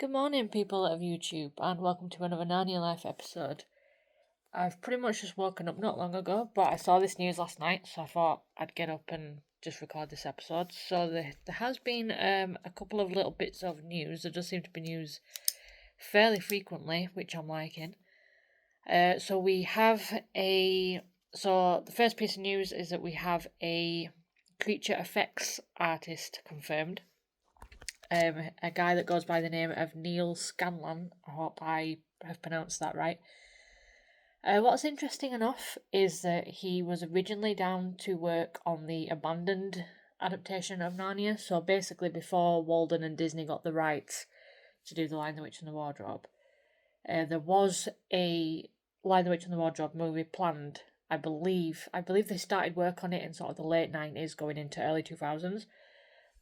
Good morning, people of YouTube, and welcome to another Narnia Life episode. I've pretty much just woken up not long ago, but I saw this news last night, so I thought I'd get up and just record this episode. So there has been a couple of little bits of news. There does seem to be news fairly frequently, which I'm liking. So the first piece of news is that we have a creature effects artist confirmed. A guy that goes by the name of Neal Scanlan. I hope I have pronounced that right. What's interesting enough is that he was originally down to work on the abandoned adaptation of Narnia. So basically, before Walden and Disney got the rights to do The Lion, the Witch and the Wardrobe, there was a Lion, the Witch and the Wardrobe movie planned. I believe they started work on it in sort of the late 90s, going into early 2000s.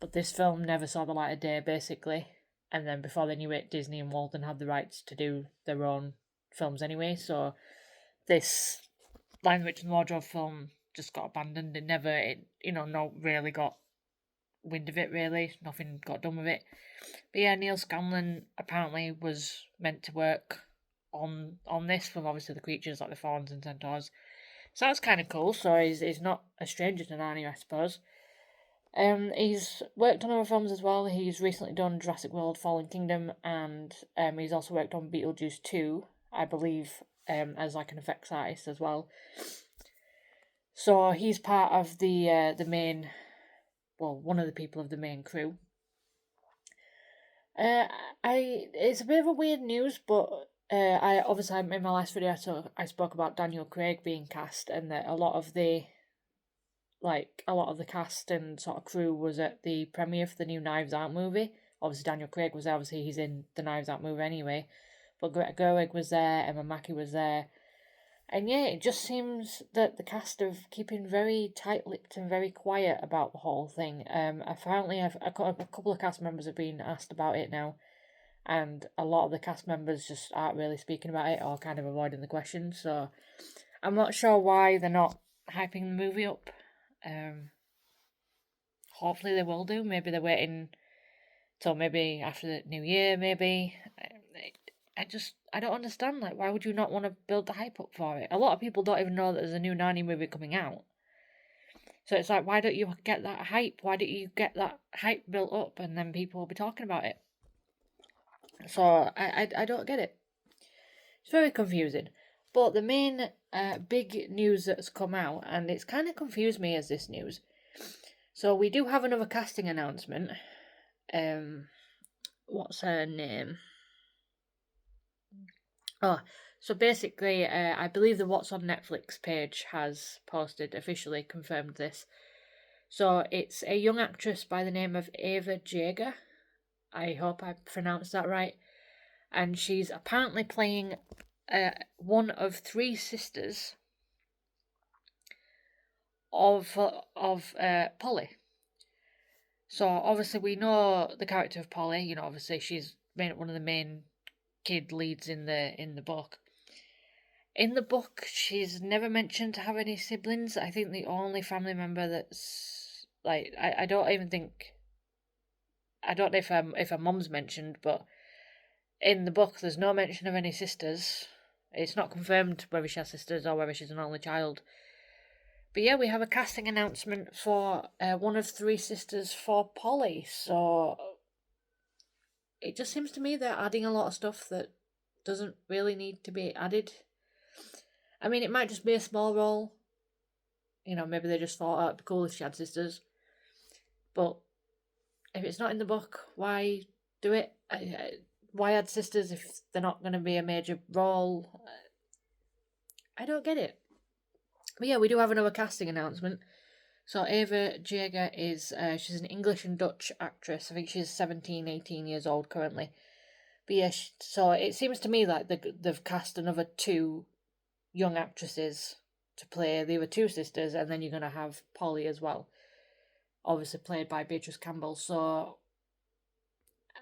But this film never saw the light of day, basically. And then before they knew it, Disney and Walden had the rights to do their own films anyway. So this Lion, the Witch and the Wardrobe film just got abandoned. No really got wind of it, really. Nothing got done with it. But yeah, Neal Scanlan apparently was meant to work on this with obviously the creatures like the fawns and centaurs. So that's kind of cool. So he's not a stranger to Narnia, I suppose. He's worked on other films as well. He's recently done Jurassic World Fallen Kingdom, and he's also worked on Beetlejuice 2, I believe, as like an effects artist as well. So he's part of the main, one of the people of the main crew. It's a bit of a weird news, but in my last video I spoke about Daniel Craig being cast, and that a lot of the cast and sort of crew was at the premiere for the new Knives Out movie. Obviously, Daniel Craig was there. Obviously, he's in the Knives Out movie anyway. But Greta Gerwig was there, Emma Mackey was there. And yeah, it just seems that the cast are keeping very tight-lipped and very quiet about the whole thing. Apparently, a couple of cast members have been asked about it now. And a lot of the cast members just aren't really speaking about it or kind of avoiding the question. So I'm not sure why they're not hyping the movie up. Hopefully they will do. Maybe they're waiting till maybe after the new year. Maybe I don't understand. Like, why would you not want to build the hype up for it? A lot of people don't even know that there's a new Narnia movie coming out. So it's like, why don't you get that hype? Why don't you get that hype built up, and then people will be talking about it? So I don't get it. It's very confusing. But the main big news that's come out, and it's kind of confused me as this news. So we do have another casting announcement. What's her name? Oh, so basically, I believe the What's on Netflix page has posted, officially confirmed this. So it's a young actress by the name of Ava Jager. I hope I pronounced that right. And she's apparently playing one of three sisters of Polly. So obviously we know the character of Polly. You know, obviously she's one of the main kid leads in the book. In the book, she's never mentioned to have any siblings. I think the only family member that's like I don't know if her mum's mentioned, but in the book there's no mention of any sisters. It's not confirmed whether she has sisters or whether she's an only child. But yeah, we have a casting announcement for one of three sisters for Polly. So it just seems to me they're adding a lot of stuff that doesn't really need to be added. I mean, it might just be a small role. You know, maybe they just thought, it'd be cool if she had sisters. But if it's not in the book, why do it? Why add sisters if they're not going to be a major role? I don't get it. But yeah, we do have another casting announcement. So Ava Jager is, she's an English and Dutch actress. I think she's 17, 18 years old currently. But yeah, so it seems to me like they've cast another two young actresses to play the other two sisters, and then you're going to have Polly as well. Obviously played by Beatrice Campbell. So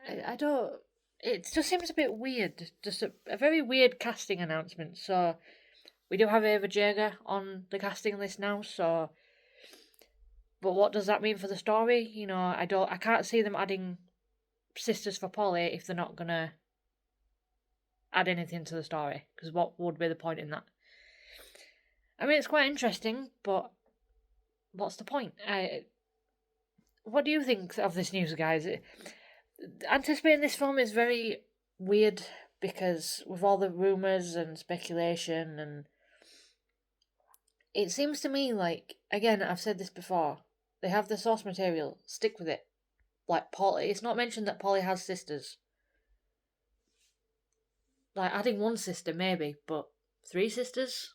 I don't... It just seems a bit weird. Just a very weird casting announcement. So we do have Ava Jager on the casting list now, so... But what does that mean for the story? You know, I can't see them adding sisters for Polly if they're not going to add anything to the story? Because what would be the point in that? I mean, it's quite interesting, but what's the point? What do you think of this news, guys? Anticipating this film is very weird because with all the rumours and speculation, and it seems to me like, again, I've said this before, they have the source material, stick with it. Like Polly, it's not mentioned that Polly has sisters. Like adding one sister maybe, but 3 sisters?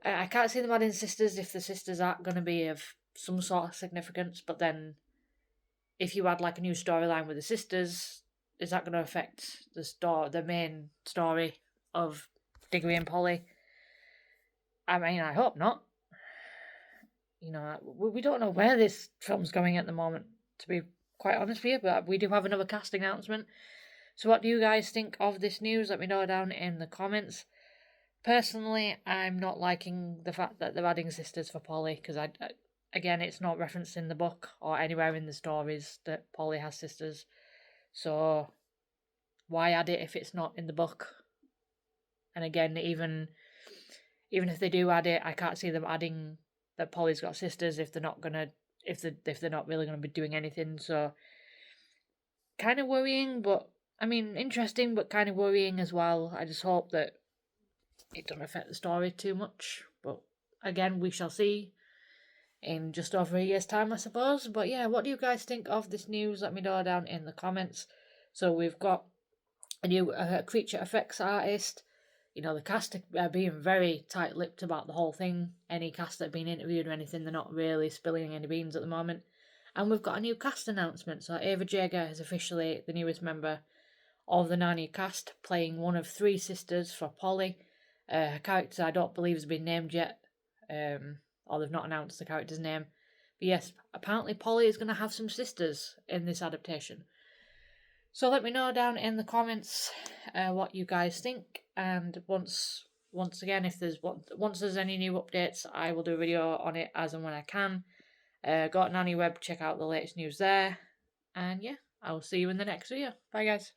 I can't see them adding sisters if the sisters aren't going to be of some sort of significance, but then if you add like a new storyline with the sisters, is that going to affect the main story of Diggory and Polly? I mean, I hope not. You know, we don't know where this film's going at the moment, to be quite honest with you, but we do have another casting announcement. So what do you guys think of this news? Let me know down in the comments. Personally, I'm not liking the fact that they're adding sisters for Polly, because again, it's not referenced in the book or anywhere in the stories that Polly has sisters. So why add it if it's not in the book? And again, even if they do add it, I can't see them adding that Polly's got sisters if they're not really gonna be doing anything. So kind of worrying, but I mean interesting, but kind of worrying as well. I just hope that it doesn't affect the story too much. But again, we shall see in just over a year's time, I suppose. But yeah, what do you guys think of this news? Let me know down in the comments. So we've got a new creature effects artist. You know, the cast are being very tight-lipped about the whole thing. Any cast that have been interviewed or anything, they're not really spilling any beans at the moment. And we've got a new cast announcement. So Ava Jager is officially the newest member of the Narnia cast, playing one of 3 sisters for Polly. Her character, I don't believe, has been named yet, or they've not announced the character's name. But yes, apparently Polly is going to have some sisters in this adaptation. So let me know down in the comments what you guys think, and once again, if once there's any new updates, I will do a video on it as and when I can. Go to Narnia Web, check out the latest news there, and yeah, I will see you in the next video. Bye guys.